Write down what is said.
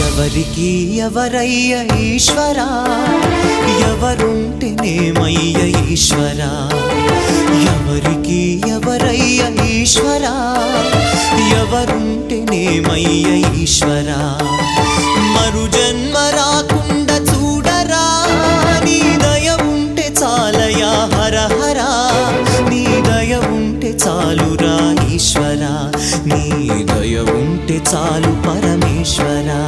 ఎవరికి ఎవరయ్య ఈశ్వరా, ఎవరుంటేనేమయ్య ఈశ్వరా. ఎవరికి ఎవరయ్య ఈశ్వరా, ఎవరుంటేనేమయ్య ఈశ్వరా. మరు జన్మ రాకుండా చూడరా, నీ దయ ఉంటే చాలయా హర హరా. నీ దయ ఉంటే చాలురా ఈశ్వరా, నీ దయ ఉంటే చాలు పరమేశ్వరా.